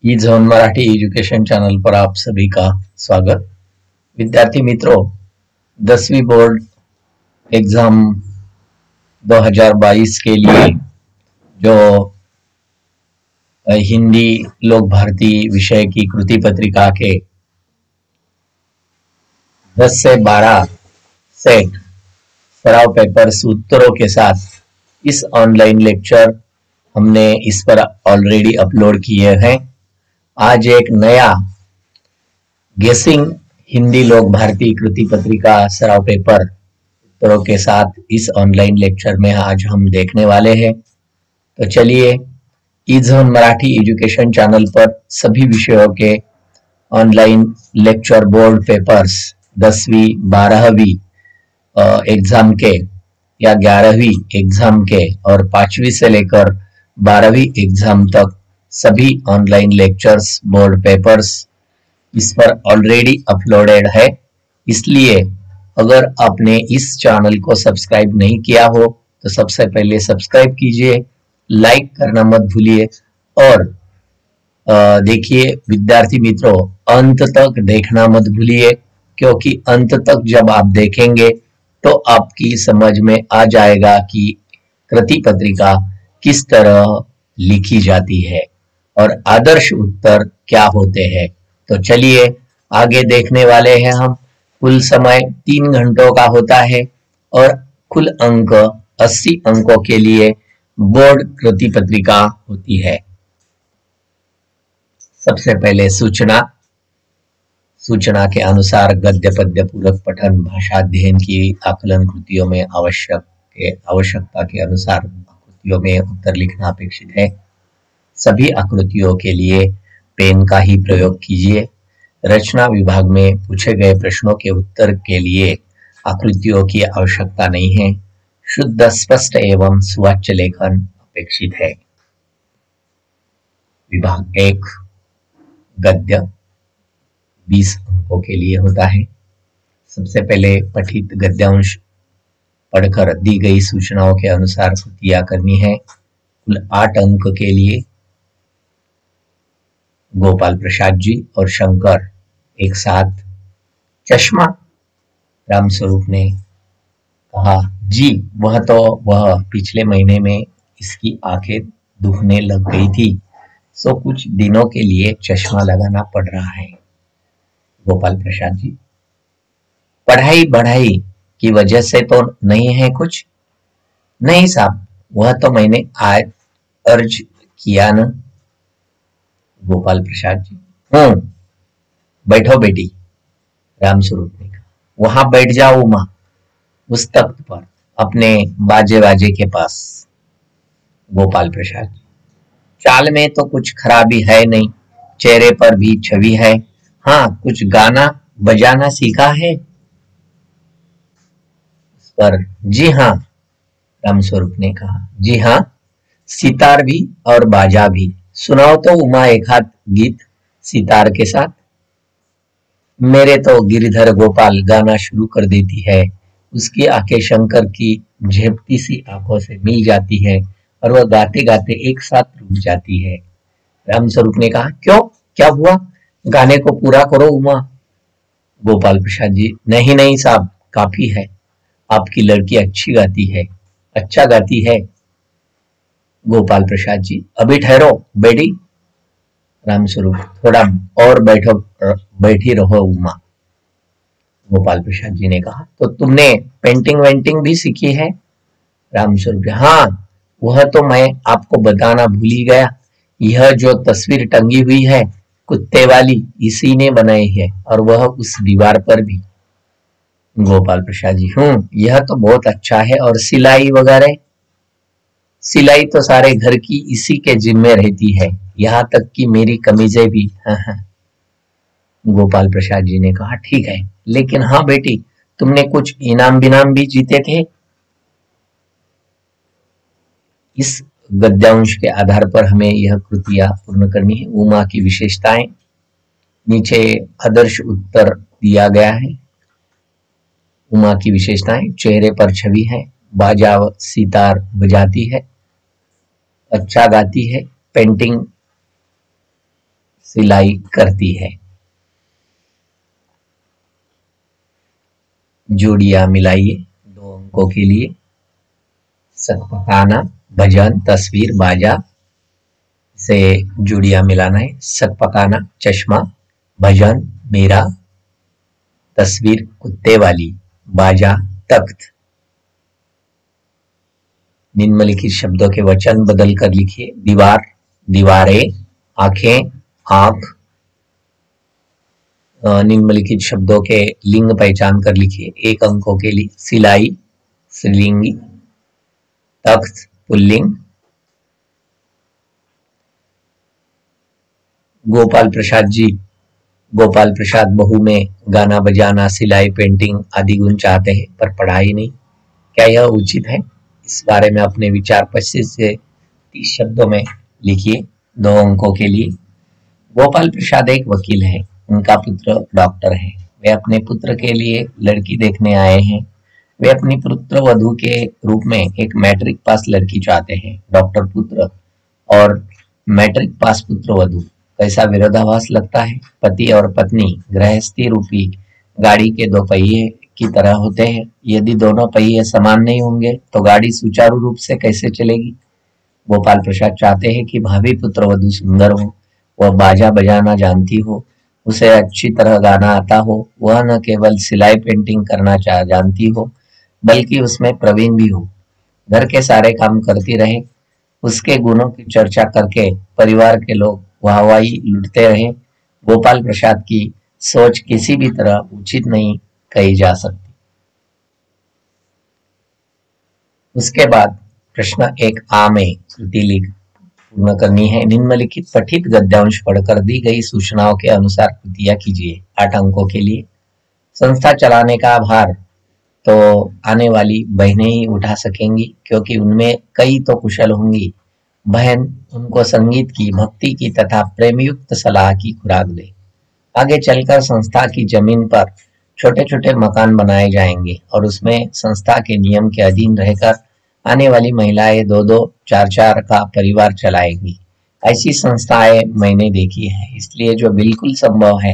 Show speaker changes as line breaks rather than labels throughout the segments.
ई zone Marathi education channel पर आप सभी का स्वागत। विद्यार्थी मित्रों, 10वीं बोर्ड एग्जाम 2022 के लिए जो हिंदी लोक भारती विषय की कृति पत्रिका के 10 से 12 सेट सराव पेपर्स उत्तरों के साथ इस ऑनलाइन लेक्चर हमने इस पर ऑलरेडी अपलोड किए हैं। आज एक नया गेसिंग हिंदी लोक भारती कृति पत्रिका सराव पेपर उत्तरों के साथ इस ऑनलाइन लेक्चर में आज हम देखने वाले हैं। तो चलिए, ई झोन मराठी एजुकेशन चैनल पर सभी विषयों के ऑनलाइन लेक्चर बोर्ड पेपर्स 10वीं 12वीं एग्जाम के या 11वीं एग्जाम के और 5वीं से लेकर 12वीं एग्जाम तक सभी ऑनलाइन लेक्चर्स बोर्ड पेपर्स इस पर ऑलरेडी अपलोडेड है। इसलिए अगर आपने इस चैनल को सब्सक्राइब नहीं किया हो तो सबसे पहले सब्सक्राइब कीजिए, लाइक करना मत भूलिए और देखिए विद्यार्थी मित्रों, अंत तक देखना मत भूलिए, क्योंकि अंत तक जब आप देखेंगे तो आपकी समझ में आ जाएगा कि कृति पत्रिका किस तरह लिखी जाती है और आदर्श उत्तर क्या होते हैं। तो चलिए आगे देखने वाले हैं हम। कुल समय 3 घंटों का होता है और कुल अंक 80 अंकों के लिए बोर्ड कृति पत्रिका होती है। सबसे पहले सूचना के अनुसार गद्य पद्य पूरक पठन भाषा अध्ययन की आकलन कृतियों में आवश्यकता के अनुसार आकृतियों में उत्तर लिखना अपेक्षित है। सभी आकृतियों के लिए पेन का ही प्रयोग कीजिए। रचना विभाग में पूछे गए प्रश्नों के उत्तर के लिए आकृतियों की आवश्यकता नहीं है। शुद्ध, स्पष्ट एवं सुवाच्य लेखन अपेक्षित है। विभाग 1 गद्य 20 अंकों के लिए होता है। सबसे पहले पठित गद्यांश पढ़कर दी गई सूचनाओं के अनुसार कृतियां करनी है। कुल 8 अंक के लिए गोपाल प्रसाद जी और शंकर एक साथ। चश्मा, रामस्वरूप ने कहा, जी वह पिछले महीने में इसकी आंखें दुखने लग गई थी, सो कुछ दिनों के लिए चश्मा लगाना पड़ रहा है। गोपाल प्रसाद जी, पढ़ाई की वजह से तो नहीं है कुछ? नहीं साहब, वह तो मैंने आज अर्ज किया न। गोपाल प्रसाद जी, बैठो बेटी, रामस्वरूप ने कहा। वहां बैठ जाओ उमा, उस तख्त पर, अपने बाजे के पास। गोपाल प्रसाद जी, चाल में तो कुछ खराबी है नहीं, चेहरे पर भी छवि है। हाँ, कुछ गाना बजाना सीखा है? उस पर जी हाँ, रामस्वरूप ने कहा। जी हाँ, सितार भी और बाजा भी। सुनाओ तो उमा एक हाथ गीत सितार के साथ। मेरे तो गिरधर गोपाल गाना शुरू कर देती है, उसकी आंखें शंकर की झेपती सी आंखों से मिल जाती है और वह गाते गाते एक साथ रुक जाती है। रामस्वरूप ने कहा, क्यों, क्या हुआ? गाने को पूरा करो उमा। गोपाल प्रसाद जी, नहीं साहब, काफी है, आपकी लड़की अच्छी गाती है, अच्छा गाती है। गोपाल प्रसाद जी, अभी ठहरो बेटी। रामस्वरूप, थोड़ा और बैठी रहो उमा। गोपाल प्रसाद जी ने कहा, तो तुमने पेंटिंग वेंटिंग भी सीखी है? रामस्वरूप, हाँ, वह तो मैं आपको बताना भूल ही गया। यह जो तस्वीर टंगी हुई है कुत्ते वाली, इसी ने बनाई है, और वह उस दीवार पर भी। गोपाल प्रसाद जी, यह तो बहुत अच्छा है। और सिलाई वगैरह? सिलाई तो सारे घर की इसी के जिम्मे रहती है, यहाँ तक कि मेरी कमीजें भी। हाँ। गोपाल प्रसाद जी ने कहा, ठीक है, लेकिन हाँ बेटी, तुमने कुछ इनाम बिनाम भी जीते थे? इस गद्यांश के आधार पर हमें यह कृतियां पूर्ण करनी है। उमा की विशेषताएं नीचे आदर्श उत्तर दिया गया है। उमा की विशेषताएं, चेहरे पर छवि है, बाजा सितार बजाती है, अच्छा गाती है, पेंटिंग सिलाई करती है। जोड़ियां मिलाइए 2 अंकों के लिए। सकपकाना, भजन, तस्वीर, बाजा से जोड़ियां मिलाना है। सकपकाना चश्मा, भजन मेरा, तस्वीर कुत्ते वाली, बाजा तख्त। निम्नलिखित शब्दों के वचन बदल कर लिखिए। दीवार, दीवारें, आंखें, आंख। निम्नलिखित शब्दों के लिंग पहचान कर लिखिए 1 अंकों के लिए। सिलाई स्त्रीलिंगी, तख्त पुल्लिंग। गोपाल प्रसाद जी, गोपाल प्रसाद बहू में गाना बजाना, सिलाई, पेंटिंग आदि गुण चाहते हैं पर पढ़ाई नहीं। क्या यह उचित है? इस बारे में अपने विचार 25 से 30 शब्दों में लिखिए 2 अंकों के लिए। गोपाल प्रसाद एक वकील है, उनका पुत्र डॉक्टर है। वे अपने पुत्र के लिए लड़की देखने आए हैं। वे अपनी पुत्र वधू के रूप में एक मैट्रिक पास लड़की चाहते हैं। डॉक्टर पुत्र और मैट्रिक पास पुत्र वधू, कैसा विरोधाभास लगता है। पति और पत्नी गृहस्थी रूपी गाड़ी के 2 पहिए की तरह होते हैं। यदि दोनों पहिए समान नहीं होंगे तो गाड़ी सुचारू रूप से कैसे चलेगी। गोपाल प्रसाद चाहते हैं कि भावी पुत्र वधू सुंदर हो, वह बाजा बजाना जानती हो, उसे अच्छी तरह गाना आता हो, वह न केवल सिलाई पेंटिंग करना जानती हो बल्कि उसमें प्रवीण भी हो, घर के सारे काम करती रहे। उसके गुणों की चर्चा करके परिवार के लोग वाहवाही लूटते रहे। गोपाल प्रसाद की सोच किसी भी तरह उचित नहीं कही जा सकती। उसके बाद प्रश्न 1 आ में कृति लिख पूर्ण करनी है। निम्नलिखित पठित गद्यांश पढ़कर दी गई सूचनाओं के अनुसार कृतियां कीजिए 8 अंकों के लिए। संस्था चलाने का भार तो आने वाली बहनें ही उठा सकेंगी क्योंकि उनमें कई तो कुशल होंगी। बहन उनको संगीत की, भक्ति की तथा प्रेमयुक्त सलाह की खुराक दे। आगे चलकर संस्था की जमीन पर छोटे छोटे मकान बनाए जाएंगे और उसमें संस्था के नियम के अधीन रहकर आने वाली महिलाएं 2-2, 4-4 का परिवार चलाएंगी। ऐसी संस्थाएं मैंने देखी है, इसलिए जो बिल्कुल संभव है,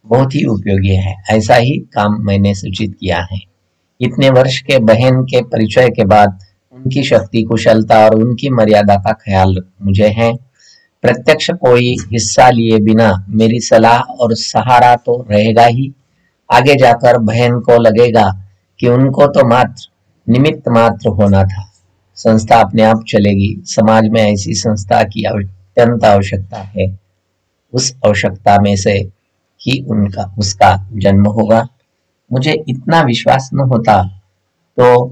बहुत ही उपयोगी है, ऐसा ही काम मैंने सूचित किया है। इतने वर्ष के बहन के परिचय के बाद उनकी शक्ति, कुशलता और उनकी मर्यादा का ख्याल मुझे है। प्रत्यक्ष कोई हिस्सा लिए बिना मेरी सलाह और सहारा तो रहेगा ही। आगे जाकर बहन को लगेगा कि उनको तो मात्र निमित्त मात्र होना था। संस्था अपने आप चलेगी। समाज में ऐसी संस्था की अत्यंत आवश्यकता है। उस आवश्यकता में से ही उसका जन्म होगा। मुझे इतना विश्वास न होता तो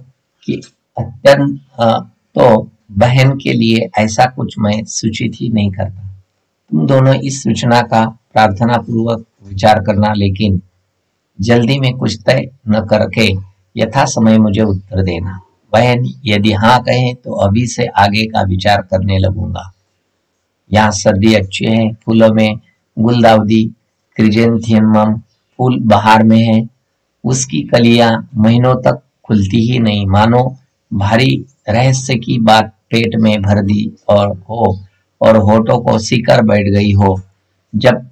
कि अत्यंत तो बहन के लिए ऐसा कुछ मैं सूचित ही नहीं करता। तुम दोनों इस सूचना का प्रार्थना पूर्वक विचार करना, लेकिन जल्दी में कुछ तय न करके यथा समय मुझे उत्तर देना। बहन यदि हाँ कहे तो अभी से आगे का विचार करने लगूंगा। यहाँ सर्दी अच्छी है, फूलों में गुलदाउदी, क्रिजेंथियमम फूल बहार में है। उसकी कलियां महीनों तक खुलती ही नहीं, मानो भारी रहस्य की बात पेट में भर दी और होठों को सीकर बैठ गई हो। जब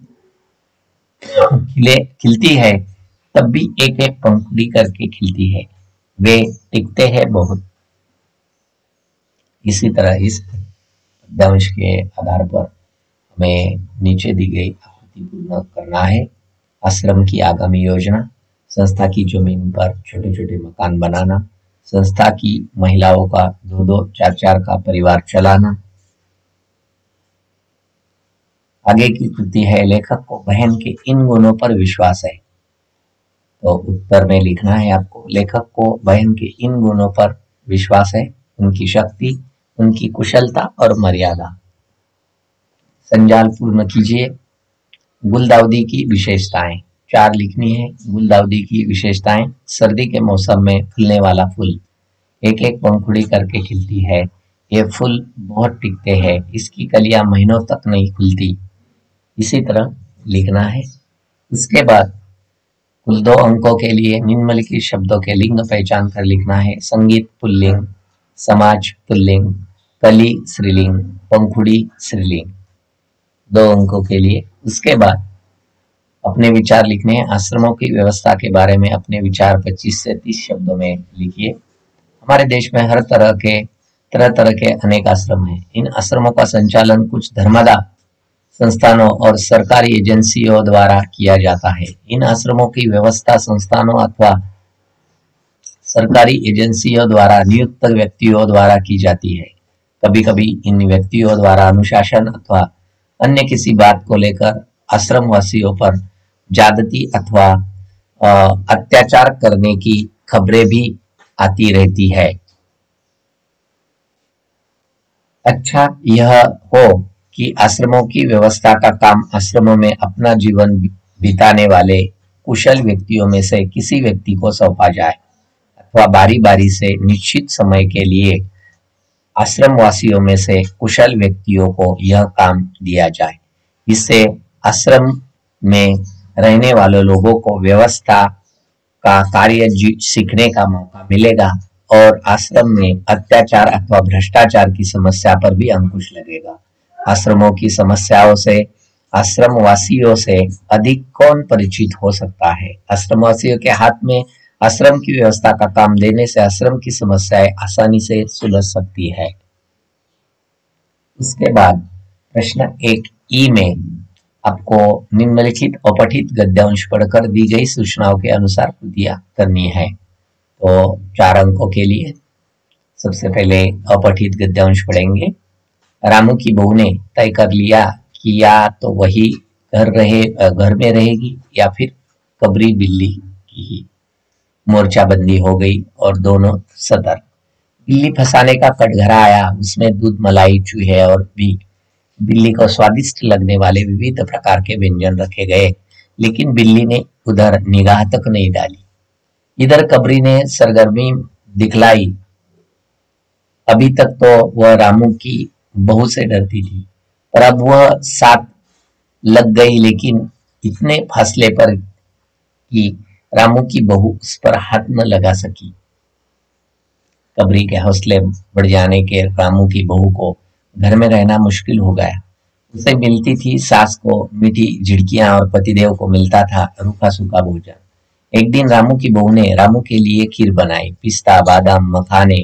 खिलती है तब भी एक एक पंखुड़ी करके खिलती है। वे टिकते हैं बहुत। इसी तरह इस पद्यांश के आधार पर हमें नीचे दी गई आकृति पूर्ण करना है। आश्रम की आगामी योजना, संस्था की जमीन पर छोटे छोटे मकान बनाना, संस्था की महिलाओं का 2-2, 4-4 का परिवार चलाना। आगे की कृति है, लेखक को बहन के इन गुणों पर विश्वास है। तो उत्तर में लिखना है आपको, लेखक को बहन के इन गुणों पर विश्वास है, उनकी शक्ति, उनकी कुशलता और मर्यादा। संजाल पूर्ण कीजिए। गुलदाउदी की विशेषताएं 4 लिखनी है। गुलदाउदी की विशेषताएं, सर्दी के मौसम में फूलने वाला फूल, एक एक पंखुड़ी करके खिलती है। ये फूल बहुत टिकते हैं, इसकी कलियां महीनों तक नहीं खुलती। इसी तरह लिखना है। इसके बाद कुल 2 अंकों के लिए निम्नलिखित शब्दों के लिंग पहचान कर लिखना है। संगीत पुल्लिंग, समाज पुल्लिंग, कली स्त्रीलिंग, पंखुड़ी स्त्रीलिंग। 2 अंकों के लिए। उसके बाद अपने विचार लिखने हैं। आश्रमों की व्यवस्था के बारे में अपने विचार 25 से 30 शब्दों में लिखिए। हमारे देश में हर तरह तरह के अनेक आश्रम हैं। इन आश्रमों का संचालन कुछ धर्मादा संस्थानों और सरकारी एजेंसियों द्वारा किया जाता है। इन आश्रमों की व्यवस्था संस्थानों अथवा सरकारी एजेंसियों द्वारा नियुक्त व्यक्तियों द्वारा की जाती है। कभी कभी इन व्यक्तियों द्वारा अनुशासन अथवा अन्य किसी बात को लेकर आश्रम वासियों पर ज्यादती अथवा अत्याचार करने की खबरें भी आती रहती है। अच्छा यह हो कि आश्रमों की व्यवस्था का काम आश्रमों में अपना जीवन बिताने वाले कुशल व्यक्तियों में से किसी व्यक्ति को सौंपा जाए अथवा बारी बारी से निश्चित समय के लिए आश्रम वासियों में से कुशल व्यक्तियों को यह काम दिया जाए। इससे आश्रम में रहने वाले लोगों को व्यवस्था का कार्य सीखने का मौका मिलेगा और आश्रम में अत्याचार अथवा भ्रष्टाचार की समस्या पर भी अंकुश लगेगा। आश्रमों की समस्याओं से आश्रमवासियों से अधिक कौन परिचित हो सकता है। आश्रमवासियों के हाथ में आश्रम की व्यवस्था का काम देने से आश्रम की समस्याएं आसानी से सुलझ सकती है। उसके बाद प्रश्न 1 में आपको निम्नलिखित अपठित गद्यांश पढ़कर दी गई सूचनाओं के अनुसार कृतियां करनी है। तो 4 अंकों के लिए सबसे पहले अपठित गद्यांश पढ़ेंगे। रामू की बहू ने तय कर लिया कि या तो वही घर में रहेगी या फिर कबरी बिल्ली की ही मोर्चाबंदी हो गई और दोनों सतर्क। बिल्ली फंसाने का कटघरा आया, उसमें दूध, मलाई, चूहे और भी बिल्ली को स्वादिष्ट लगने वाले विविध प्रकार के व्यंजन रखे गए, लेकिन बिल्ली ने उधर निगाह तक नहीं डाली। इधर कबरी ने सरगर्मी दिखलाई। अभी तक तो वह रामू की बहू से डरती थी, पर अब वह साथ लग गई, लेकिन इतने फासले पर कि रामू की बहू उस पर हाथ न लगा सकी। कबरी के हौसले बढ़ जाने के रामू की बहू को घर में रहना मुश्किल हो गया। उसे मिलती थी सास को मीठी झिड़कियां और पतिदेव को मिलता था रूखा सूखा भोजन। एक दिन रामू की बहू ने रामू के लिए खीर बनाई। पिस्ता, बादाम, मखाने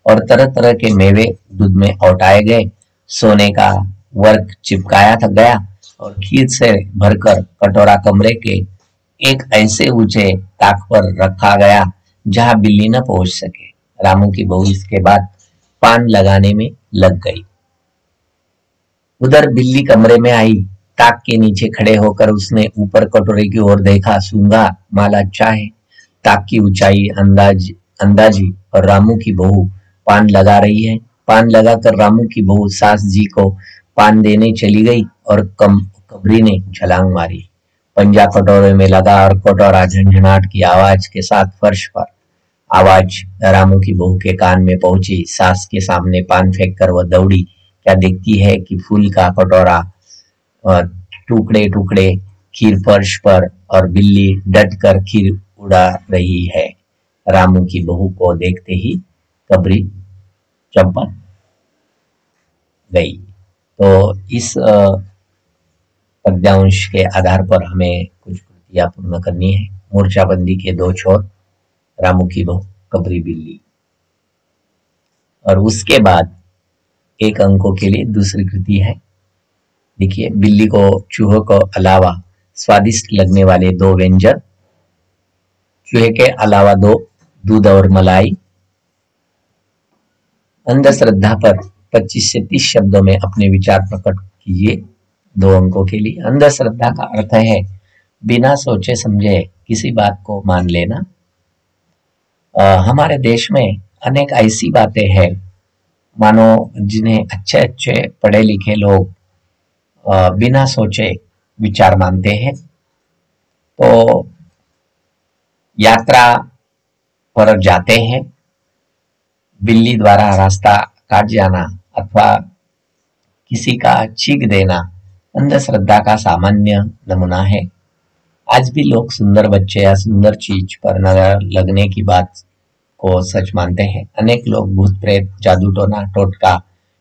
और तरह तरह के मेवे दूध में औटाए गए। सोने का वर्क चिपकाया था गया और खीर से भरकर कटोरा कमरे के एक ऐसे ऊंचे ताक पर रखा गया जहां बिल्ली न पहुंच सके। रामू की बहू इसके बाद पान लगाने में लग गई। उधर बिल्ली कमरे में आई। ताक के नीचे खड़े होकर उसने ऊपर कटोरे की ओर देखा। सूंघा, माल अच्छा है। ताक की ऊंचाई अंदाजी और रामू की बहू पान लगा रही है। पान लगाकर रामू की बहू सास जी को पान देने चली गई और कबरी ने छलांग मारी। पंजा कटोरे में लगा और कटोरा झंझनाट की आवाज के साथ फर्श पर। आवाज रामू की बहू के कान में पहुंची। सास के सामने पान फेंक कर वह दौड़ी। क्या देखती है कि फूल का कटोरा टुकड़े टुकड़े खीर फर्श पर और बिल्ली डट कर खीर उड़ा रही है। रामू की बहू को देखते ही कबरी चंपत गई। तो इस पद्यांश के आधार पर हमें कुछ कृतियां पूर्ण करनी है। मोर्चाबंदी के 2 छोर, रामू की बहू, कबरी बिल्ली। और उसके बाद 1 अंकों के लिए दूसरी कृति है। देखिए, बिल्ली को चूहों को अलावा स्वादिष्ट लगने वाले 2 व्यंजन, चूहे के अलावा 2 दूध और मलाई। अंधश्रद्धा पर 25 से 30 शब्दों में अपने विचार प्रकट कीजिए। 2 अंकों के लिए। अंधश्रद्धा का अर्थ है बिना सोचे समझे किसी बात को मान लेना। हमारे देश में अनेक ऐसी बातें हैं मानो जिन्हें अच्छे अच्छे पढ़े लिखे लोग बिना सोचे विचार मानते हैं। तो यात्रा पर जाते हैं, बिल्ली द्वारा रास्ता काट जाना अथवा किसी का चीख देना अंधश्रद्धा का सामान्य नमूना है। आज भी लोग सुंदर बच्चे या सुंदर चीज पर नजर लगने की बात को सच मानते हैं। अनेक लोग भूत प्रेत, जादू टोना, टोटका,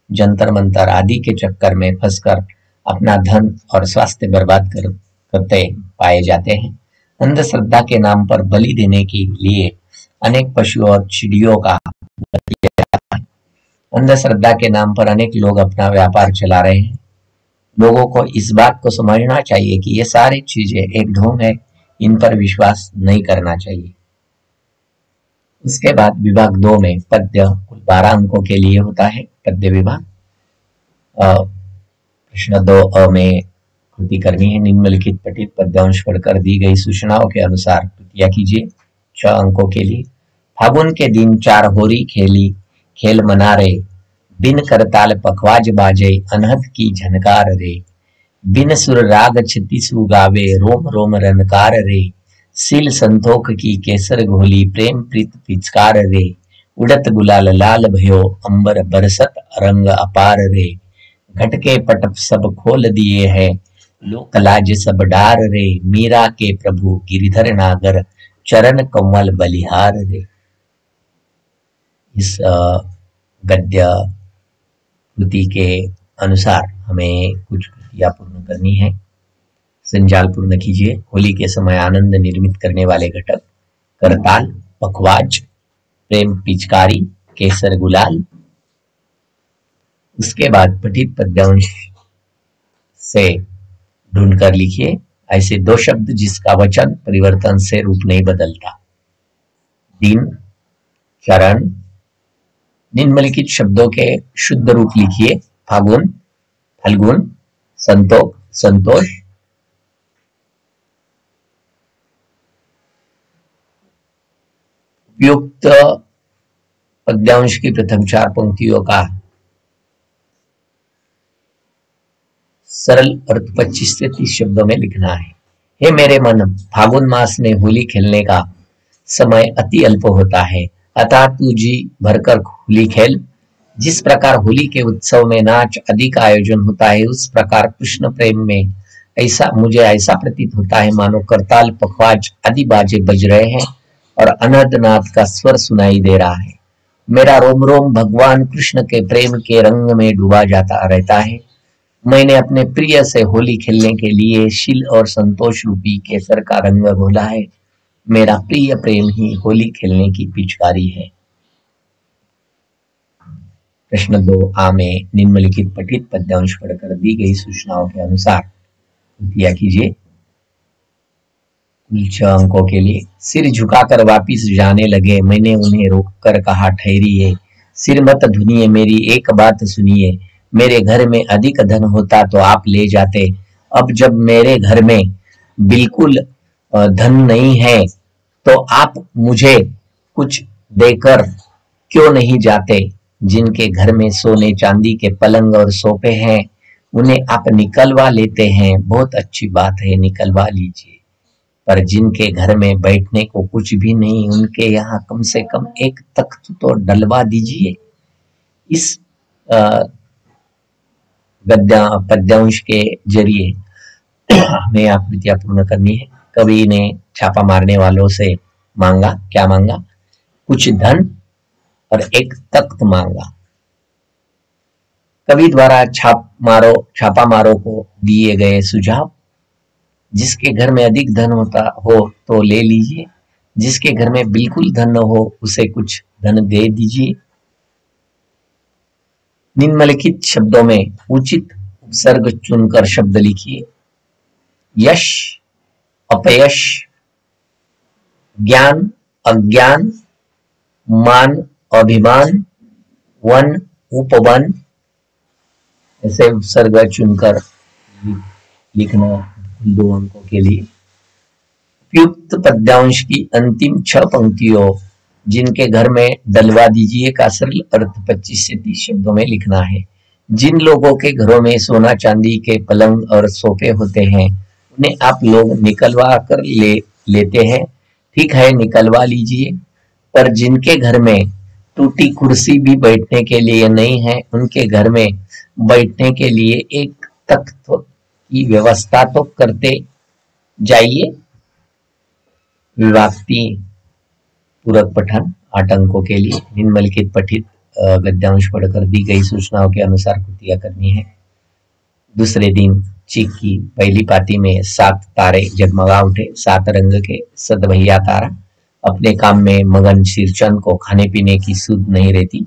जंतर मंतर आदि के चक्कर में फंसकर अपना धन और स्वास्थ्य बर्बाद करते पाए जाते हैं। अंधश्रद्धा के नाम पर बलि देने के लिए अनेक पशु और चिड़ियों का बलि दिया जाता है। अंधश्रद्धा के नाम पर अनेक लोग अपना व्यापार चला रहे हैं। लोगों को इस बात को समझना चाहिए कि ये सारी चीजें एक ढोंग है, इन पर विश्वास नहीं करना चाहिए। उसके बाद विभाग 2 में पद्य कुल 12 अंकों के लिए होता है। पद्य विभाग प्रश्न 2 में कृति करनी है। निम्नलिखित पठित पद्यांश पढ़कर दी गई सूचनाओं के अनुसार कृतियां कीजिए। 6 अंकों के लिए। फागुन के दिन 4 होरी खेली, खेल मना रे, बिन करताल पखवाज बाजे, अनहद की झनकार रे, बिन सुर राग छत्तीसु गावे, रोम रोम रनकार रे, सील संतोख की केसर घोली, प्रेम प्रीत पिचकार रे, उड़त गुलाल लाल भयो, अंबर बरसत रंग अपार रे, घटके पटप सब खोल दिए हैं, लोक लाज सब डार रे, मीरा के प्रभु गिरिधर नागर, चरण कमल बलिहार रे। इस गद्य कृति के अनुसार हमें कुछ कृतियां पूर्ण करनी है। संजाल पूर्ण कीजिए। होली के समय आनंद निर्मित करने वाले घटक करताल, पखवाज, प्रेम पिचकारी, केसर गुलाल। उसके बाद पठित पद्यांश से ढूंढकर लिखिए ऐसे 2 शब्द जिसका वचन परिवर्तन से रूप नहीं बदलता। दिन, चरण। निम्नलिखित शब्दों के शुद्ध रूप लिखिए। फागुन, फल्गुन, संतोष, संतोष। उपयुक्त पद्यांश की प्रथम 4 पंक्तियों का सरल अर्थ 25 से 30 शब्दों में लिखना है। हे मेरे मन, फागुन मास में होली खेलने का समय अति अल्प होता है, अतः तू जी भरकर होली खेल। जिस प्रकार होली के उत्सव में नाच आदि का आयोजन होता है, उस प्रकार कृष्ण प्रेम में मुझे ऐसा प्रतीत होता है मानो करताल, पखवाज आदि बाजे बज रहे हैं और अनहद नाद का स्वर सुनाई दे रहा है। मेरा रोम रोम भगवान कृष्ण के प्रेम के रंग में डूबा जाता रहता है। मैंने अपने प्रिय से होली खेलने के लिए शील और संतोष रूपी केसर का रंग घोला है। मेरा प्रिय प्रेम ही होली खेलने की पिचकारी है। प्रश्न 2 में निम्नलिखित पठित पद्यांश पढ़कर दी गई सूचनाओं के अनुसार कृतियां कीजिए। कुल 6 अंकों के लिए। सिर झुकाकर वापिस जाने लगे, मैंने उन्हें रोककर कहा ठहरिए, सिर मत धुनिए, मेरी एक बात सुनिए, मेरे घर में अधिक धन होता तो आप ले जाते, अब जब मेरे घर में बिल्कुल धन नहीं है तो आप मुझे कुछ देकर क्यों नहीं जाते। जिनके घर में सोने चांदी के पलंग और सोफे हैं उन्हें आप निकलवा लेते हैं, बहुत अच्छी बात है, निकलवा लीजिए, पर जिनके घर में बैठने को कुछ भी नहीं उनके यहाँ कम से कम एक तख्त तो डलवा दीजिए। इस पद्यांश के जरिए हमें आकृतियां पूर्ण करनी है। कवि ने छापा मारने वालों से मांगा, क्या मांगा? कुछ धन और एक तख्त मांगा। कवि द्वारा छापा मारो को दिए गए सुझाव: जिसके घर में अधिक धन होता हो तो ले लीजिए, जिसके घर में बिल्कुल धन न हो उसे कुछ धन दे दीजिए। निम्नलिखित शब्दों में उचित उपसर्ग चुनकर शब्द लिखिए। यश, अपयश, ज्ञान, अज्ञान, मान, अभिमान, वन, उपवन। ऐसे उपसर्ग चुनकर लिखना 2 अंकों के लिए। उपयुक्त पद्यांश की अंतिम 6 पंक्तियों जिनके घर में डलवा दीजिए का सरल अर्थ 25 से 30 शब्दों में लिखना है। जिन लोगों के घरों में सोना चांदी के पलंग और सोफे होते हैं उन्हें आप लोग निकलवा कर लेते हैं, ठीक है, निकलवा लीजिए, पर जिनके घर में टूटी कुर्सी भी बैठने के लिए नहीं है उनके घर में बैठने के लिए एक तख्त की व्यवस्था तो करते जाइए। विभक्ति पूरक पठन 8 अंकों के लिए। निम्नलिखित पठित गद्यांश पढ़कर दी गई सूचनाओं के अनुसार कृतियां करनी है। दूसरे दिन चीक की पहली पाती में 7 तारे जगमगा उठे। 7 रंग के सतभैया तारा अपने काम में मगन सिरचंद को खाने पीने की सुध नहीं रहती।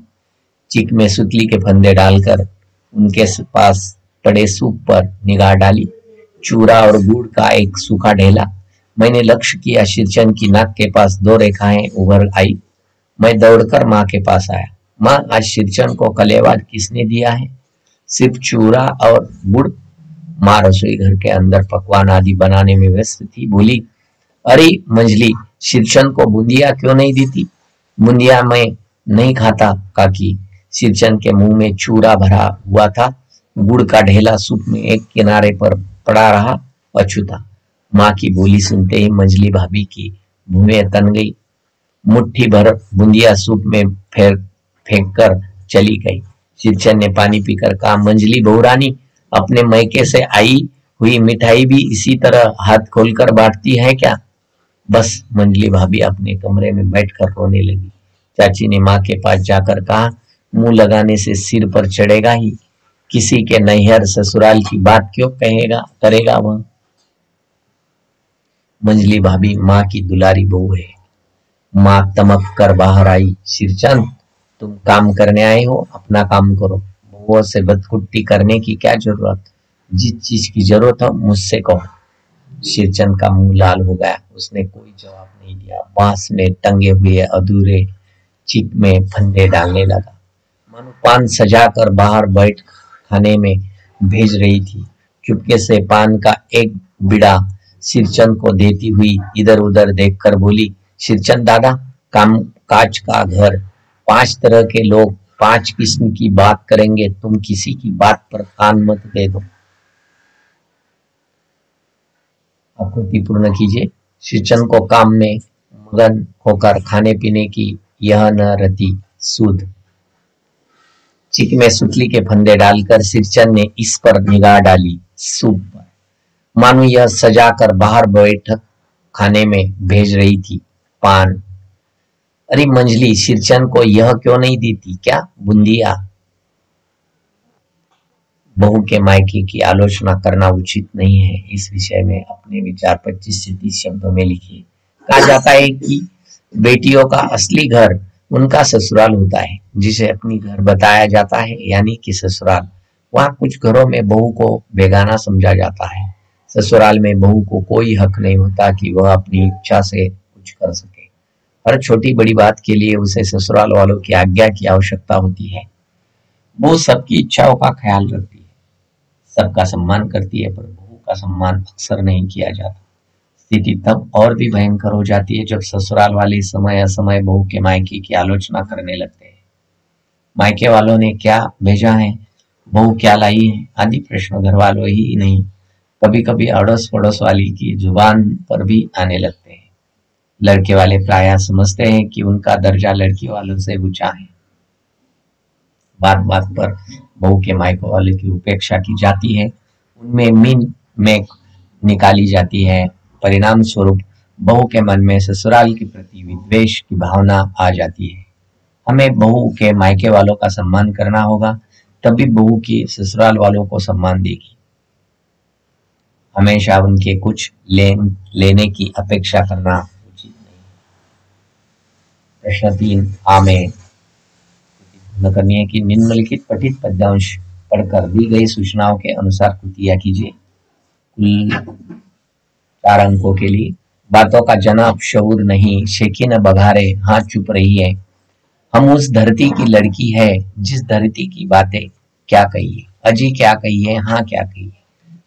चिक में सुतली के फंदे डालकर उनके पास पड़े सूप पर निगाह डाली। चूरा और गुड़ का एक सूखा ढेला। मैंने लक्ष्य किया, सिरचंद की नाक के पास 2 रेखाएं उभर आई। मैं दौड़कर माँ के पास आया। माँ, आज सिरचंद को कलेवा किसने दिया है? सिर्फ चूरा और गुड़। माँ रसोई घर के अंदर पकवान आदि बनाने में व्यस्त थी। बोली, अरे मंजली, सिरचंद को बूंदिया क्यों नहीं देती? बूंदिया मैं नहीं खाता काकी। सिरचंद के मुंह में चूरा भरा हुआ था। गुड़ का ढेला सूप में एक किनारे पर पड़ा रहा, अछूता। माँ की बोली सुनते ही मंजली भाभी की भुवें तन गई। मुट्ठी भर बूंदिया सूप में फेंक कर चली गई। सिरचंद ने पानी पीकर कहा, मंजली बहुरानी, अपने मैके से आई हुई मिठाई भी इसी तरह हाथ खोलकर बांटती है क्या? बस। मंजली भाभी अपने कमरे में बैठकर रोने लगी। चाची ने माँ के पास जाकर कहा, मुंह लगाने से सिर पर चढ़ेगा ही, किसी के नैहर ससुराल की बात क्यों करेगा वह? मंजली भाभी माँ की दुलारी बहू है। माँ तमक कर बाहर आई। सिरचंद, तुम काम करने आए हो, अपना काम करो। बहुओं से बदकुट्टी करने की क्या जरूरत? जिस चीज की जरूरत हो मुझसे कहो। सिरचंद का मुंह लाल हो गया। उसने कोई जवाब नहीं दिया। बांस में टंगे हुए अधूरे चिक में फंदे डालने लगा। मानो पान सजा कर बाहर बैठ खाने में भेज रही थी। चुपके से पान का एक बिड़ा सिरचंद को देती हुई इधर उधर देखकर बोली, सिरचंद दादा, काम काज का घर, 5 तरह के लोग 5 किस्म की बात करेंगे, तुम किसी की बात पर कान मत दे दो। आकृति पूर्ण कीजिए। सिरचंद को काम में मगन होकर खाने पीने की यह न रती सूद। चिक में सुतली के फंदे डालकर सिरचंद ने इस पर निगाह डाली, सूप पर, मानो यह सजा कर बाहर बैठक खाने में भेज रही थी। पान। अरे मंजली, सिरचंद को यह क्यों नहीं देती क्या बूंदिया? बहू के मायके की आलोचना करना उचित नहीं है। इस विषय में अपने विचार 25 से 30 शब्दों में लिखिए। कहा जाता है कि बेटियों का असली घर उनका ससुराल होता है, जिसे अपनी घर बताया जाता है, यानी कि ससुराल। वहाँ कुछ घरों में बहू को बेगाना समझा जाता है। ससुराल में बहू को कोई हक नहीं होता कि वह अपनी इच्छा से कुछ कर सके। हर छोटी बड़ी बात के लिए उसे ससुराल वालों की आज्ञा की आवश्यकता होती है। वो सबकी इच्छाओं का ख्याल रखती है, सबका सम्मान करती है, पर बहू का सम्मान अक्सर नहीं किया जाता। स्थिति तब और भी भयंकर हो जाती है जब ससुराल वाले समय असमय बहू के मायके की आलोचना करने लगते हैं। मायके वालों ने क्या भेजा है, बहू क्या लाई है, आदि प्रश्न घर वालों ही नहीं, कभी कभी अड़ोस पड़ोस वाली की जुबान पर भी आने लगते हैं। लड़के वाले प्रायः समझते हैं कि उनका दर्जा लड़की वालों से ऊंचा है। बात बात पर बहू के मायके वाले की उपेक्षा की जाती है, उनमें मीन में निकाली जाती है। परिणाम स्वरूप बहू के मन में ससुराल के प्रति विद्वेष की भावना आ जाती है। हमें बहू के मायके वालों का सम्मान करना होगा, तभी बहू की ससुराल वालों को सम्मान देगी। हमेशा उनके कुछ लेने की अपेक्षा करना उचित नहीं। प्रश्न 3 आ में न करनी है कि निम्नलिखित पठित पद्यांश पढ़कर दी गई सूचनाओं के अनुसार कृतियां कीजिए। कुल 4 अंकों के लिए। बातों का जनाब शऊर नहीं, शेखी न बघारे, हाँ चुप रही है। हम उस धरती की लड़की है, जिस धरती की बातें क्या कहिए, अजी क्या कहिए, हाँ क्या कहिए।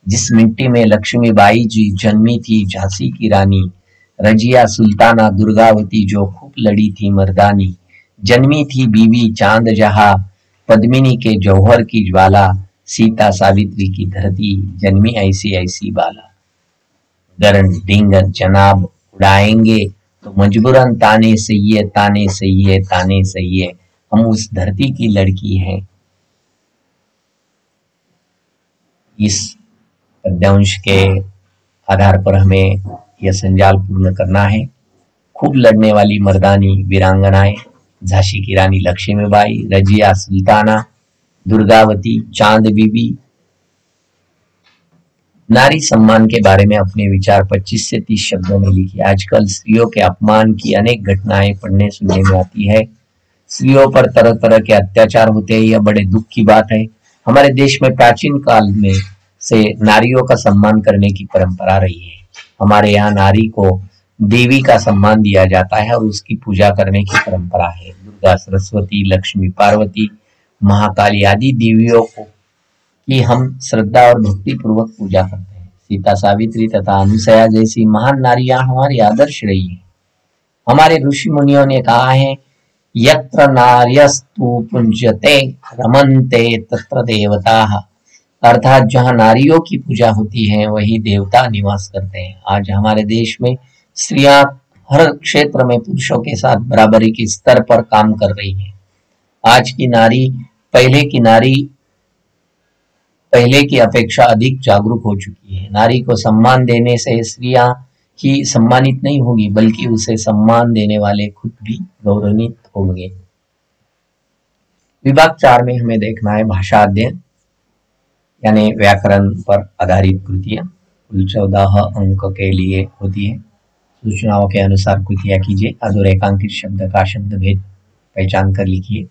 जिस मिट्टी में लक्ष्मीबाई जी जन्मी थी, झांसी की रानी, रजिया सुल्ताना दुर्गावती जो खूब लड़ी थी मर्दानी। जन्मी थी बीवी चांद जहां, पद्मिनी के जौहर की ज्वाला, सीता सावित्री की धरती, जन्मी ऐसी ऐसी बाला। गरन डिंगन जनाब उड़ाएंगे तो मजबूरन ताने सही, ताने सही, ताने सही। हम उस धरती की लड़की हैं। इस पद्यांश के आधार पर हमें यह संजाल पूर्ण करना है। खूब लड़ने वाली मर्दानी वीरांगनाएं, झांसी की रानी लक्ष्मीबाई, रजिया सुल्ताना, दुर्गावती, चांद बीबी, नारी सम्मान के बारे में अपने विचार 25 से 30 शब्दों में लिखिए। आजकल स्त्रियों के अपमान की अनेक घटनाएं पढ़ने सुनने में आती है। स्त्रियों पर तरह तरह के अत्याचार होते हैं, यह बड़े दुख की बात है। हमारे देश में प्राचीन काल में से नारियों का सम्मान करने की परंपरा रही है। हमारे यहाँ नारी को देवी का सम्मान दिया जाता है और उसकी पूजा करने की परंपरा है। दुर्गा, सरस्वती, लक्ष्मी, पार्वती, महाकाली आदि देवियों को की हम श्रद्धा और भक्ति पूर्वक पूजा करते हैं। सीता, सावित्री तथा अनुसया जैसी महान नारियां हमारी आदर्श रही है। हमारे ऋषि मुनियों ने कहा है, यत्र नार्यस्तु पुंजते रमन्ते तत्र देवताः, अर्थात जहाँ नारियों की पूजा होती है वही देवता निवास करते हैं। आज हमारे देश में स्त्रियां हर क्षेत्र में पुरुषों के साथ बराबरी के स्तर पर काम कर रही है। आज की नारी पहले की अपेक्षा अधिक जागरूक हो चुकी है। नारी को सम्मान देने से स्त्रियां ही सम्मानित नहीं होगी, बल्कि उसे सम्मान देने वाले खुद भी गौरवान्वित होंगे। विभाग 4 में हमें देखना है भाषा अध्ययन यानी व्याकरण पर आधारित कृतियां। कुल 14 अंक के लिए होती है। सूचनाओं के अनुसार कृतियां कीजिए। अधोरेखांकित शब्द का शब्द भेद पहचान कर लिखिए।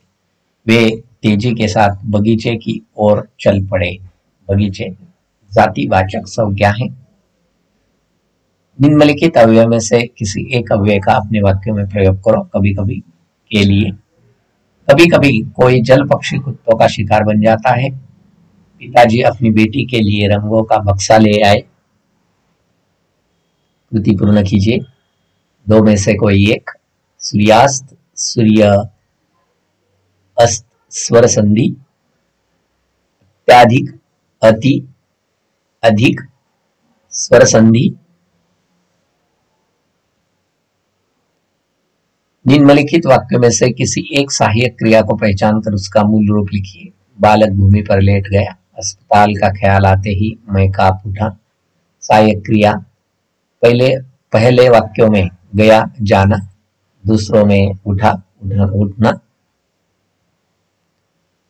वे तेजी के साथ बगीचे की ओर चल पड़े। बगीचे जातिवाचक संज्ञा है। निम्नलिखित अव्यय में से किसी एक अव्यय का अपने वाक्यों में प्रयोग करो। कभी कभी के लिए, कभी कभी कोई जल पक्षी कुत्तों का शिकार बन जाता है। पिताजी अपनी बेटी के लिए रंगों का बक्सा ले आए। कृति पूर्ण कीजिए। दो में से कोई एक। सूर्यास्त, सूर्य अस्त, स्वर संधि। अत्याधिक, अति, अधिक, स्वर संधि। निम्नलिखित वाक्यों में से किसी एक सहायक क्रिया को पहचान कर उसका मूल रूप लिखिए। बालक भूमि पर लेट गया। अस्पताल का ख्याल आते ही मैं कांप उठा। सहायक क्रिया पहले वाक्यों में गया, जाना। दूसरों में उठा, उठना।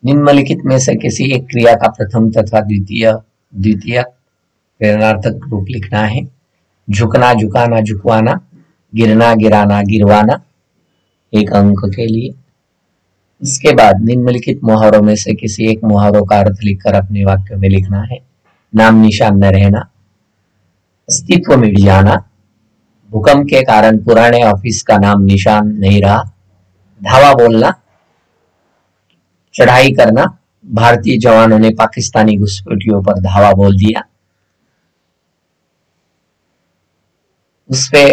निम्नलिखित में से किसी एक क्रिया का प्रथम तथा द्वितीय प्रेरणार्थक रूप लिखना है। झुकना, झुकाना, झुकवाना। गिरना, गिराना, गिरवाना। एक अंक के लिए। इसके बाद निम्नलिखित मुहावरों में से किसी एक मुहावरों का अर्थ लिखकर अपने वाक्य में लिखना है। नाम निशान न रहना, अस्तित्व मिट जाना, भूकंप के कारण पुराने ऑफिस का नाम निशान नहीं रहा, धावा बोलना, चढ़ाई करना, भारतीय जवानों ने पाकिस्तानी घुसपैठियों पर धावा बोल दिया। उसपे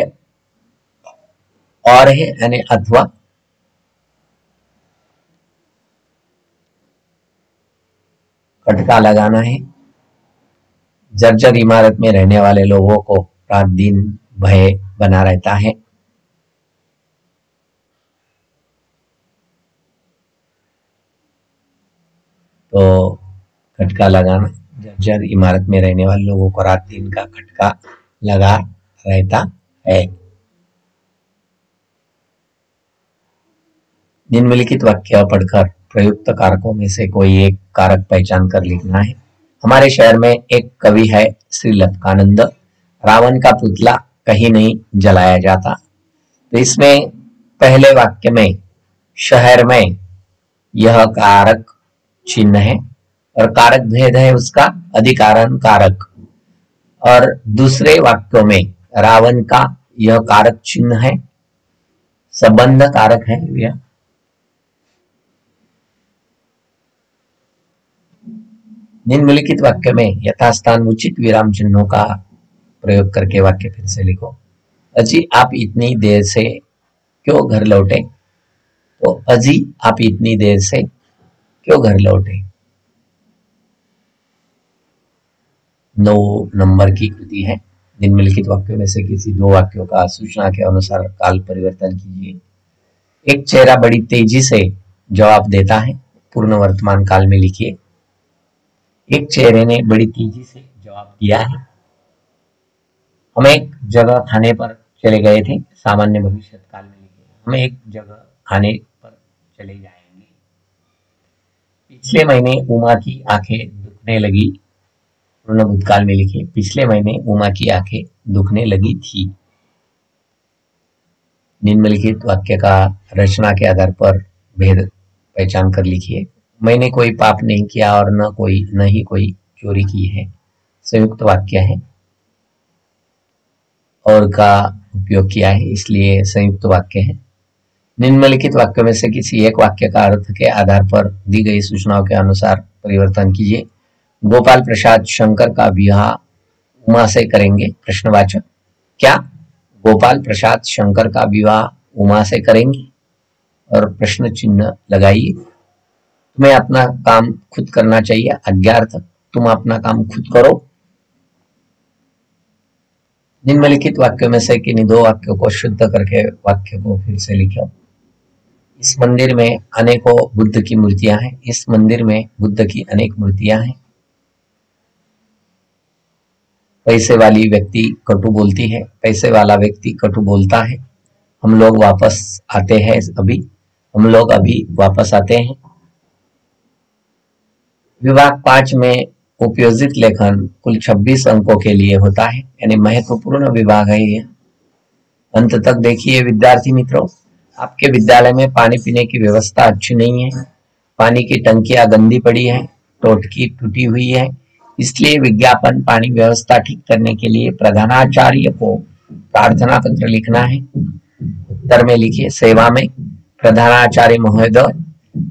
और है यानी अथवा। खटका लगाना है। जर्जर इमारत में रहने वाले लोगों को रात दिन भय बना रहता है। तो खटका लगाना, जर्जर इमारत में रहने वाले लोगों को रात दिन का खटका लगा रहता है। निम्नलिखित वाक्य पढ़कर प्रयुक्त कारकों में से कोई एक कारक पहचान कर लिखना है। हमारे शहर में एक कवि है श्री लपकानंद। रावण का पुतला कहीं नहीं जलाया जाता। तो इसमें पहले वाक्य में शहर में यह कारक चिन्ह है और कारक भेद है उसका अधिकारण कारक। और दूसरे वाक्यों में रावण का यह कारक चिन्ह है, संबंध कारक है यह। निम्नलिखित वाक्य में यथास्थान उचित विराम चिन्हों का प्रयोग करके वाक्य फिर से लिखो। अजी आप इतनी देर से क्यों घर लौटे? तो अजी आप इतनी देर से क्यों घर लौटे? 9 नंबर की कृति है। निम्नलिखित वाक्यों में से किसी दो वाक्यों का सूचना के अनुसार काल परिवर्तन कीजिए। एक चेहरा बड़ी तेजी से जवाब देता है। पूर्ण वर्तमान काल में लिखिए। एक चेहरे ने बड़ी तेजी से जवाब दिया है। हम एक जगह खाने पर चले गए थे। सामान्य भविष्य काल में लिखिए। हम एक जगह खाने पर चले जाएंगे। पिछले महीने उमा की आंखें दुखने लगी। पूर्ण भूतकाल में लिखिए, पिछले महीने उमा की आंखें दुखने लगी थी। निम्नलिखित वाक्य का रचना के आधार पर भेद पहचान कर लिखिए। मैंने कोई पाप नहीं किया और न ही कोई चोरी की है। संयुक्त वाक्य है, और का उपयोग किया है, इसलिए संयुक्त वाक्य है। निम्नलिखित वाक्यों में से किसी एक वाक्य का अर्थ के आधार पर दी गई सूचनाओं के अनुसार परिवर्तन कीजिए। गोपाल प्रसाद शंकर का विवाह उमा से करेंगे। प्रश्नवाचक, क्या गोपाल प्रसाद शंकर का विवाह उमा से करेंगे? और प्रश्न चिन्ह लगाइए। तुम्हें अपना काम खुद करना चाहिए। आज्ञार्थक, तुम अपना काम खुद करो। निम्नलिखित वाक्यों में से किन्हीं दो वाक्यों को शुद्ध करके वाक्य को फिर से लिखो। इस मंदिर में अनेकों बुद्ध की मूर्तियां हैं। इस मंदिर में बुद्ध की अनेक मूर्तियां हैं। पैसे वाली व्यक्ति कटु बोलती है। पैसे वाला व्यक्ति कटु बोलता है। हम लोग वापस आते हैं अभी। हम लोग अभी वापस आते हैं। विभाग 5 में उपयोजित लेखन कुल 26 अंकों के लिए होता है, यानी महत्वपूर्ण विभाग है ये। अंत तक देखिए विद्यार्थी मित्रों। आपके विद्यालय में पानी पीने की व्यवस्था अच्छी नहीं है। पानी की टंकियां गंदी पड़ी है, टोटकी टूटी हुई है। इसलिए विज्ञापन पानी व्यवस्था ठीक करने के लिए प्रधानाचार्य को प्रार्थना पत्र लिखना है। उत्तर में लिखिए, सेवा में प्रधानाचार्य महोदय,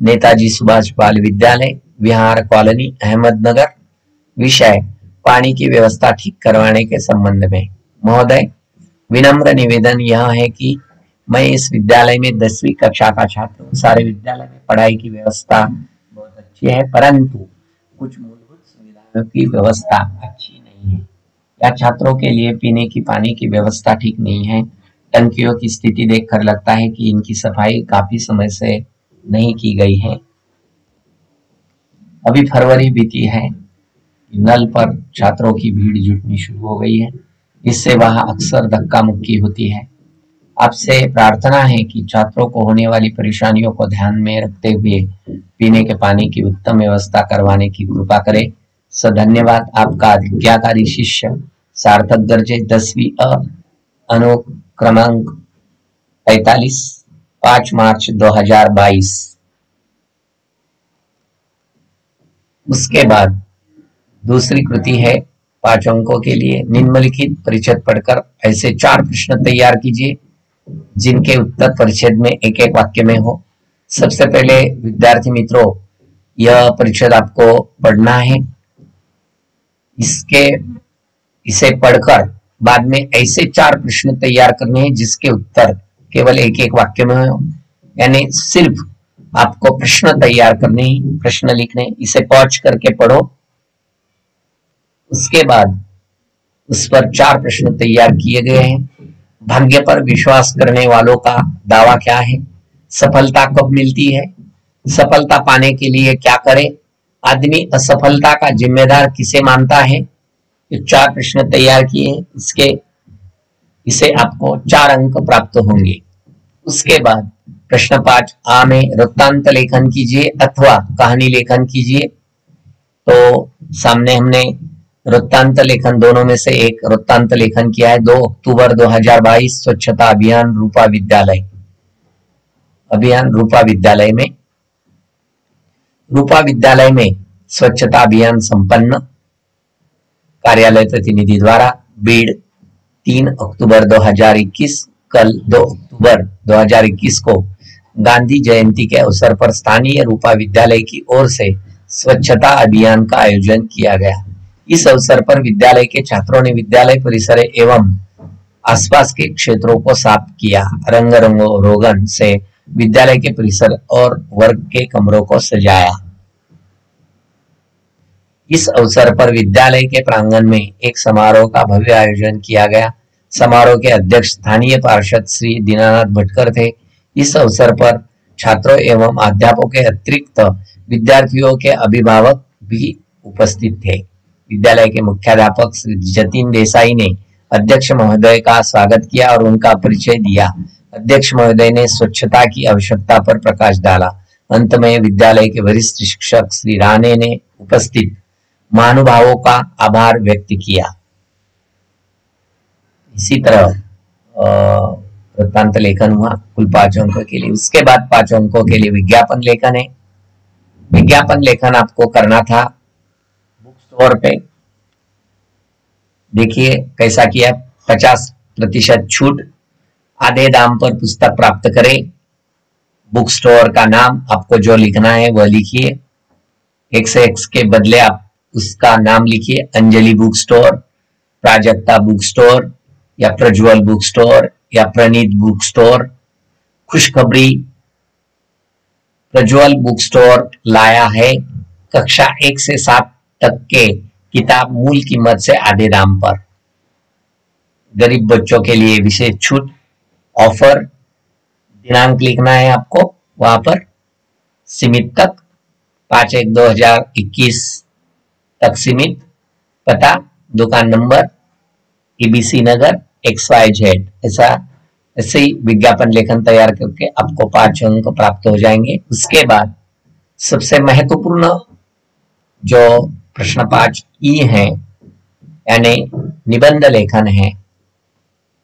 नेताजी सुभाष बाल विद्यालय, विहार कॉलोनी, अहमदनगर। विषय, पानी की व्यवस्था ठीक करवाने के संबंध में। महोदय, विनम्र निवेदन यह है कि मैं इस विद्यालय में 10वीं कक्षा का छात्र हूँ। सारे विद्यालय में पढ़ाई की व्यवस्था बहुत अच्छी है, परंतु कुछ मूलभूत सुविधाओं की व्यवस्था अच्छी नहीं है। या छात्रों के लिए पीने की पानी की व्यवस्था ठीक नहीं है। टंकियों की स्थिति देखकर लगता है कि इनकी सफाई काफी समय से नहीं की गई है। अभी फरवरी बीती है, नल पर छात्रों की भीड़ जुटनी शुरू हो गई है। इससे वहां अक्सर धक्का मुक्की होती है। आपसे प्रार्थना है कि छात्रों को होने वाली परेशानियों को ध्यान में रखते हुए पीने के पानी की उत्तम व्यवस्था करवाने की कृपा करें। धन्यवाद। आपका आज्ञाकारी शिष्य, सार्थक दर्जे 10वीं अ, अनुक्रमांक 45, 5 मार्च 2022। उसके बाद दूसरी कृति है 5 अंकों के लिए। निम्नलिखित परिच्छेद पढ़कर ऐसे 4 प्रश्न तैयार कीजिए जिनके उत्तर परिच्छेद में एक एक वाक्य में हो। सबसे पहले विद्यार्थी मित्रों, यह परिच्छेद आपको पढ़ना है। इसे पढ़कर बाद में ऐसे 4 प्रश्न तैयार करने हैं जिसके उत्तर केवल एक एक वाक्य में हो, यानी सिर्फ आपको प्रश्न तैयार करने, प्रश्न लिखने। इसे पॉज करके पढ़ो। उसके बाद उस पर 4 प्रश्न तैयार किए गए हैं। भाग्य पर विश्वास करने वालों का दावा क्या है? सफलता कब मिलती है? सफलता पाने के लिए क्या करे? आदमी असफलता का जिम्मेदार किसे मानता है? ये 4 प्रश्न तैयार किए। इसे आपको 4 अंक प्राप्त होंगे। उसके बाद प्रश्न 5 आ में वृत्तांत लेखन कीजिए अथवा कहानी लेखन कीजिए। तो सामने हमने वृत्तांत लेखन, दोनों में से एक वृत्तांत लेखन किया है। 2 अक्टूबर 2022 स्वच्छता अभियान रूपा विद्यालय। रूपा विद्यालय में स्वच्छता अभियान संपन्न। कार्यालय प्रतिनिधि द्वारा बीड़ 3 अक्टूबर 2021। कल 2 अक्टूबर 2021 को गांधी जयंती के अवसर पर स्थानीय रूपा विद्यालय की ओर से स्वच्छता अभियान का आयोजन किया गया। इस अवसर पर विद्यालय के छात्रों ने विद्यालय परिसर एवं आसपास के क्षेत्रों को साफ किया। रंग रोगन से विद्यालय के परिसर और वर्ग के कमरों को सजाया। इस अवसर पर विद्यालय के प्रांगण में एक समारोह का भव्य आयोजन किया गया। समारोह के अध्यक्ष स्थानीय पार्षद श्री दीनानाथ भटकर थे। इस अवसर पर छात्रों एवं अध्यापकों के अतिरिक्त विद्यार्थियों के अभिभावक भी उपस्थित थे। विद्यालय के मुख्याध्यापक श्री जतिन देसाई ने अध्यक्ष महोदय का स्वागत किया और उनका परिचय दिया। अध्यक्ष महोदय ने स्वच्छता की आवश्यकता पर प्रकाश डाला। अंत में विद्यालय के वरिष्ठ शिक्षक श्री राणे ने उपस्थित महानुभावों का आभार व्यक्त किया। इसी तरह वृत्तांत लेखन हुआ कुल 5 अंकों के लिए। उसके बाद 5 अंकों के लिए विज्ञापन लेखन है। विज्ञापन लेखन आपको करना था बुक स्टोर पे। देखिए कैसा किया, 50% छूट, आधे दाम पर पुस्तक प्राप्त करें। बुक स्टोर का नाम आपको जो लिखना है वह लिखिए। X के बदले आप उसका नाम लिखिए, Anjali book store, Prajakta book store या प्रज्वल बुक स्टोर या प्रणीत बुक स्टोर। खुशखबरी, प्रज्वल बुक स्टोर लाया है कक्षा 1 से 7 तक के किताब मूल कीमत से आधे दाम पर। गरीब बच्चों के लिए विशेष छूट ऑफर। दिनांक लिखना है आपको वहां पर, सीमित तक 5/1/2021 तक सीमित। पता, दुकान नंबर EBC नगर XYZ। ऐसे ही विज्ञापन लेखन तैयार करके आपको 5 अंक प्राप्त हो जाएंगे। उसके बाद सबसे महत्वपूर्ण जो प्रश्न 5E है, यानी निबंध लेखन है।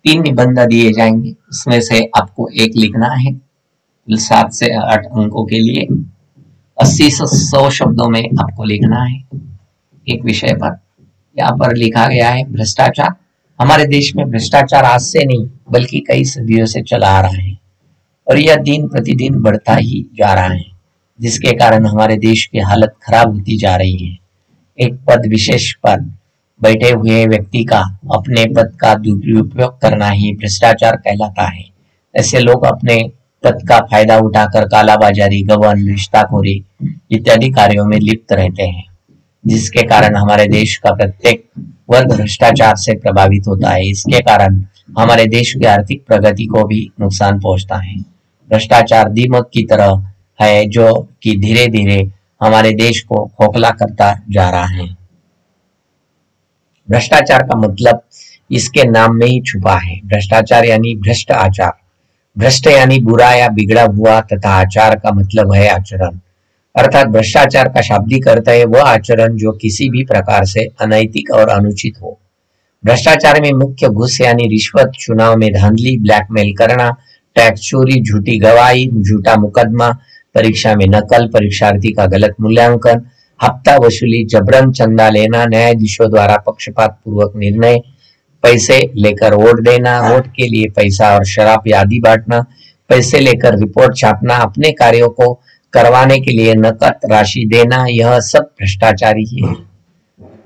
3 निबंध दिए जाएंगे, उसमें से आपको एक लिखना है 7 से 8 अंकों के लिए। 80 से 100 शब्दों में आपको लिखना है एक विषय पर। यहाँ पर लिखा गया है भ्रष्टाचार। हमारे देश में भ्रष्टाचार आज से नहीं बल्कि कई सदियों से चला आ रहा है और यह दिन प्रतिदिन बढ़ता ही जा रहा है, जिसके कारण हमारे देश की हालत खराब होती जा रही है। एक पद विशेष पर बैठे हुए व्यक्ति का अपने पद का दुरुपयोग करना ही भ्रष्टाचार कहलाता है। ऐसे लोग अपने पद का फायदा उठाकर कालाबाजारी, गबन, रिश्ताखोरी इत्यादि कार्यों में लिप्त रहते हैं, जिसके कारण हमारे देश का प्रत्येक वर्ग भ्रष्टाचार से प्रभावित होता है। इसके कारण हमारे देश की आर्थिक प्रगति को भी नुकसान पहुंचता है। भ्रष्टाचार दीमक की तरह है जो कि धीरे धीरे हमारे देश को खोखला करता जा रहा है। भ्रष्टाचार का मतलब इसके नाम में ही छुपा है। भ्रष्टाचार यानी भ्रष्ट आचार। भ्रष्ट यानी बुरा या बिगड़ा हुआ, तथा आचार का मतलब है आचरण। अर्थात भ्रष्टाचार का शाब्दिक अर्थ है वह आचरण जो किसी भी प्रकार से अनैतिक और अनुचित हो। भ्रष्टाचार में मुख्य घूस यानी रिश्वत, चुनाव में धांधली, ब्लैकमेल करना, टैक्स चोरी, झूठी गवाही, झूठा मुकदमा, परीक्षा में नकल, परीक्षार्थी का गलत मूल्यांकन, हफ्ता वसूली, जबरन चंदा लेना, न्यायाधीशों द्वारा पक्षपात पूर्वक निर्णय, पैसे लेकर वोट देना, वोट के लिए पैसा और शराब आदि बांटना, पैसे लेकर रिपोर्ट छापना, अपने कार्यों को करवाने के लिए नकद राशि देना, यह सब भ्रष्टाचार ही है।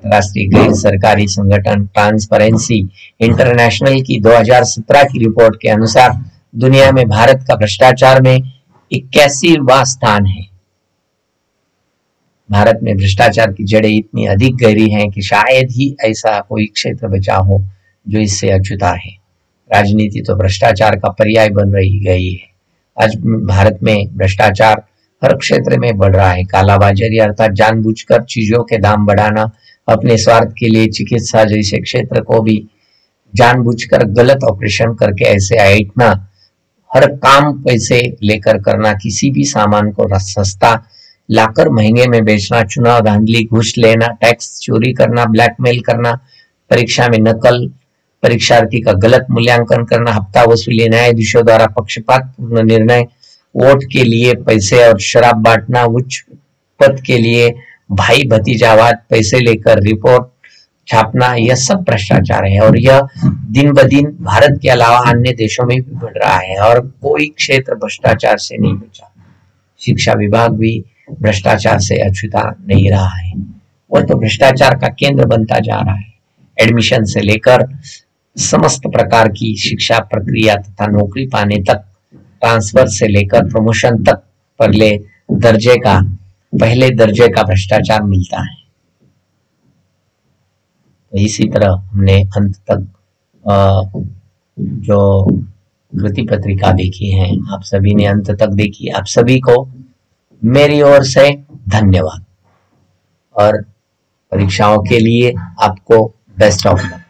राष्ट्रीय गैर सरकारी संगठन ट्रांसपेरेंसी इंटरनेशनल की 2017 की रिपोर्ट के अनुसार दुनिया में भारत का भ्रष्टाचार में 81वां स्थान है। भारत में भ्रष्टाचार की जड़ें इतनी अधिक गहरी हैं कि शायद ही ऐसा कोई क्षेत्र बचा हो जो इससे अछूता है। राजनीति तो भ्रष्टाचार का पर्याय बन रही गई है। आज भारत में भ्रष्टाचार हर क्षेत्र में बढ़ रहा है। कालाबाजारी अर्थात जानबूझकर चीजों के दाम बढ़ाना, अपने स्वार्थ के लिए चिकित्सा जैसे क्षेत्र को भी जानबूझकर गलत ऑपरेशन करके ऐसे ऐंठना, हर काम पैसे लेकर करना, किसी भी सामान को सस्ता लाकर महंगे में बेचना, चुनाव धांधली, घूस लेना, टैक्स चोरी करना, ब्लैकमेल करना, परीक्षा में नकल, परीक्षार्थी का गलत मूल्यांकन करना, हफ्ता वसूली, न्यायाधीशों द्वारा पक्षपात पूर्ण निर्णय, वोट के लिए पैसे और शराब बांटना, उच्च पद के लिए भाई भतीजावाद, पैसे लेकर रिपोर्ट छापना, यह सब भ्रष्टाचार है और यह दिन ब दिन भारत के अलावा अन्य देशों में भी बढ़ रहा है और कोई क्षेत्र भ्रष्टाचार से नहीं बचा। शिक्षा विभाग भी भ्रष्टाचार से अछूता नहीं रहा है, वह तो भ्रष्टाचार का केंद्र बनता जा रहा है। एडमिशन से लेकर समस्त प्रकार की शिक्षा प्रक्रिया तथा नौकरी पाने तक, ट्रांसफर से लेकर प्रमोशन तक पहले दर्जे का भ्रष्टाचार मिलता है। तो इसी तरह हमने अंत तक जो कृति पत्रिका देखी है, आप सभी ने अंत तक देखी। आप सभी को मेरी ओर से धन्यवाद और परीक्षाओं के लिए आपको बेस्ट ऑफ लक।